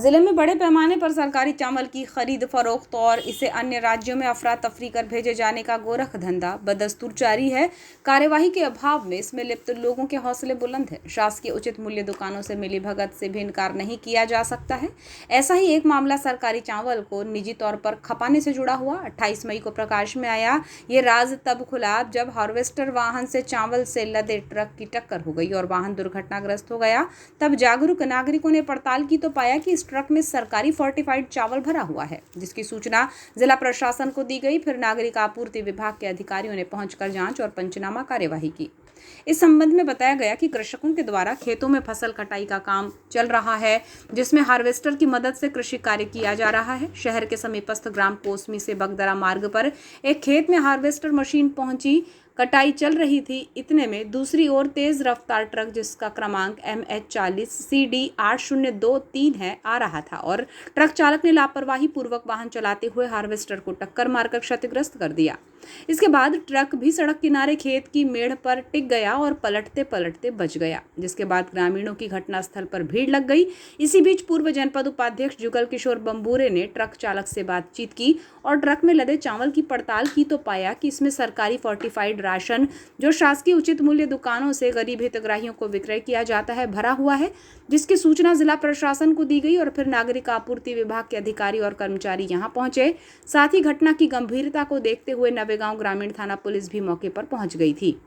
जिले में बड़े पैमाने पर सरकारी चावल की खरीद फरोख्त और इसे अन्य राज्यों में अफरा तफरी कर भेजे जाने का गोरख धंधा बदस्तूर जारी है। कार्यवाही के अभाव में इसमें लिप्त लोगों के हौसले बुलंद हैं। शासकीय उचित मूल्य दुकानों से मिली भगत से भी इनकार नहीं किया जा सकता है। ऐसा ही एक मामला सरकारी चावल को निजी तौर पर खपाने से जुड़ा हुआ 28 मई को प्रकाश में आया। ये राज तब खुला जब हार्वेस्टर वाहन से चावल से लदे ट्रक की टक्कर हो गई और वाहन दुर्घटनाग्रस्त हो गया। तब जागरूक नागरिकों ने पड़ताल की तो पाया कि ट्रक में सरकारी फोर्टिफाइड चावल भरा हुआ है, जिसकी सूचना जिला प्रशासन को दी गई। फिर नागरिक आपूर्ति विभाग के अधिकारियों ने पहुंचकर जांच और पंचनामा कार्यवाही की। इस संबंध में बताया गया कि कृषकों के द्वारा खेतों में फसल कटाई का काम चल रहा है, जिसमें हार्वेस्टर की मदद से कृषि कार्य किया जा रहा है। शहर के समीपस्थ ग्राम कोसमी से बगदरा मार्ग पर एक खेत में हार्वेस्टर मशीन पहुंची, कटाई चल रही थी। इतने में दूसरी ओर तेज रफ्तार ट्रक, जिसका क्रमांक MH40 CD 8023 है, आ रहा था और ट्रक चालक ने लापरवाही पूर्वक वाहन चलाते हुए हार्वेस्टर को टक्कर मारकर क्षतिग्रस्त कर दिया। इसके बाद ट्रक भी सड़क किनारे खेत की मेड़ पर टिक गया और पलटते पलटते बच गया, जिसके बाद ग्रामीणों की घटनास्थल पर भीड़ लग गई। इसी बीच पूर्व जनपद उपाध्यक्ष जुगल किशोर बंबूरे ने ट्रक चालक से बातचीत की और ट्रक में लदे चावल की पड़ताल की तो पाया कि इसमें सरकारी फोर्टिफाइड राशन, जो शासकीय उचित मूल्य दुकानों से गरीब हितग्राहियों को विक्रय किया जाता है, भरा हुआ है, जिसकी सूचना जिला प्रशासन को दी गई और फिर नागरिक आपूर्ति विभाग के अधिकारी और कर्मचारी यहां पहुंचे। साथ ही घटना की गंभीरता को देखते हुए नवेगांव ग्रामीण थाना पुलिस भी मौके पर पहुंच गई थी।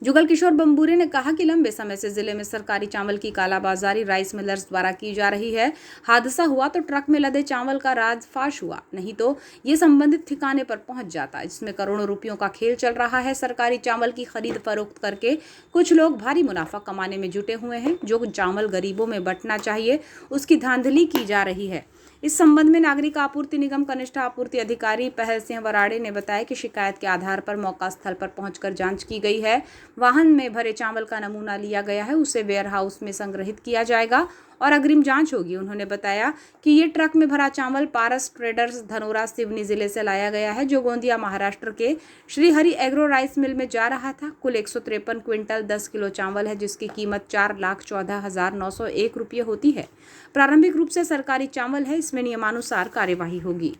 जुगल किशोर बंबूरे ने कहा कि लंबे समय से जिले में सरकारी चावल की कालाबाजारी राइस मिलर्स द्वारा की जा रही है। हादसा हुआ तो ट्रक में लदे चावल का राज फाश हुआ, नहीं तो ये संबंधित ठिकाने पर पहुंच जाता, जिसमें करोड़ों रुपयों का खेल चल रहा है। सरकारी चावल की खरीद फरोख्त करके कुछ लोग भारी मुनाफा कमाने में जुटे हुए हैं। जो चावल गरीबों में बंटना चाहिए, उसकी धांधली की जा रही है। इस संबंध में नागरिक आपूर्ति निगम कनिष्ठ आपूर्ति अधिकारी पहल सिंह वराड़े ने बताया कि शिकायत के आधार पर मौका स्थल पर पहुंचकर जांच की गई है। वाहन में भरे चावल का नमूना लिया गया है, उसे वेयर हाउस में संग्रहित किया जाएगा और अग्रिम जांच होगी। उन्होंने बताया कि ये ट्रक में भरा चावल पारस ट्रेडर्स धनोरा सिवनी जिले से लाया गया है, जो गोंदिया महाराष्ट्र के Shri Hari agro rice mill में जा रहा था। कुल 153 क्विंटल 10 किलो चावल है, जिसकी कीमत 4,14,901 रुपये होती है। प्रारंभिक रूप से सरकारी चावल है, इसमें नियमानुसार कार्यवाही होगी।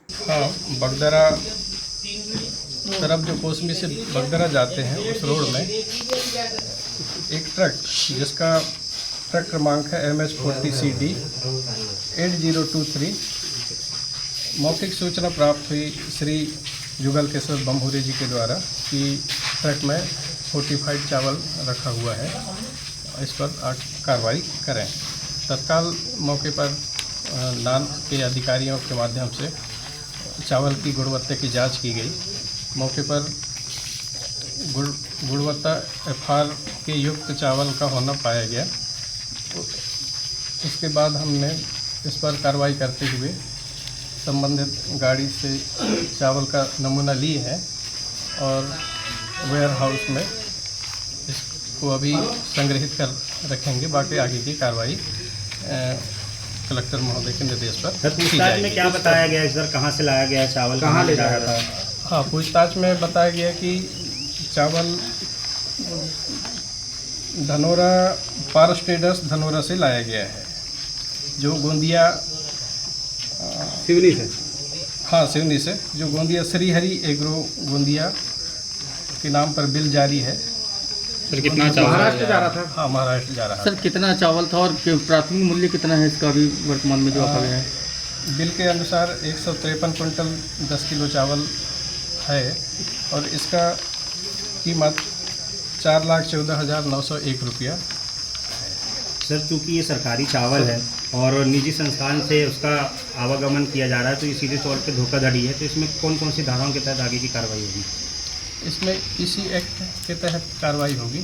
हाँ, बगदरा तरफ जो कोसमी से बगदरा जाते हैं उस रोड में एक ट्रक, जिसका ट्रक क्रमांक है MH40 CD 8023, मौखिक सूचना प्राप्त हुई श्री जुगल किशोर बंबूरे जी के द्वारा कि ट्रक में फोर्टिफाइड चावल रखा हुआ है, इस पर कार्रवाई करें। तत्काल मौके पर नान के अधिकारियों के माध्यम से चावल की गुणवत्ता की जांच की गई। मौके पर गुणवत्ता FR के युक्त चावल का होना पाया गया। इसके बाद हमने इस पर कार्रवाई करते हुए संबंधित गाड़ी से चावल का नमूना लिए हैं और वेयर हाउस में इसको अभी संग्रहित कर रखेंगे। बाकी आगे की कार्रवाई कलेक्टर महोदय के निर्देश पर पूछताछ में क्या बताया गया, सर कहाँ से लाया गया चावल, कहाँ ले जाया था? हाँ, पूछताछ में बताया गया कि चावल धनोरा पारस ट्रेडर्स धनोरा से लाया गया है, जो गोंदिया सिवनी से, हाँ सिवनी से, जो गोंदिया श्री हरि एग्रो गोंदिया के नाम पर बिल जारी है। सर कितना चावल महाराष्ट्र जा रहा था? हाँ, महाराष्ट्र जा रहा था। सर कितना चावल था और प्राथमिक मूल्य कितना है इसका अभी वर्तमान में जो रखा गया है? बिल के अनुसार 153 क्विंटल 10 किलो चावल है और इसका कीमत 4,14,901 रुपया। सर चूँकि ये सरकारी चावल है और निजी संस्थान से उसका आवागमन किया जा रहा है, तो ये सीधे तौर पे धोखाधड़ी है, तो इसमें कौन कौन सी धाराओं के तहत आगे की कार्रवाई होगी? इसमें इसी एक्ट के तहत कार्रवाई होगी।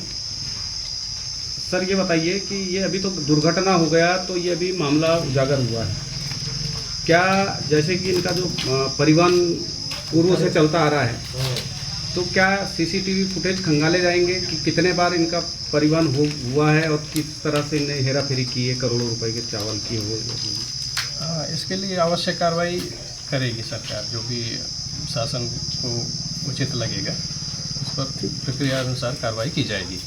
सर ये बताइए कि ये अभी तो दुर्घटना हो गया, तो ये अभी मामला उजागर हुआ है, क्या जैसे कि इनका जो परिवहन पूर्व से चलता आ रहा है, तो क्या CCTV फुटेज खंगाले जाएंगे कि कितने बार इनका परिवहन हुआ है और किस तरह से इन्हें हेरा फेरी की है करोड़ों रुपए के चावल की हुए? इसके लिए आवश्यक कार्रवाई करेगी सरकार, जो भी शासन को उचित लगेगा उस पर प्रक्रिया अनुसार कार्रवाई की जाएगी।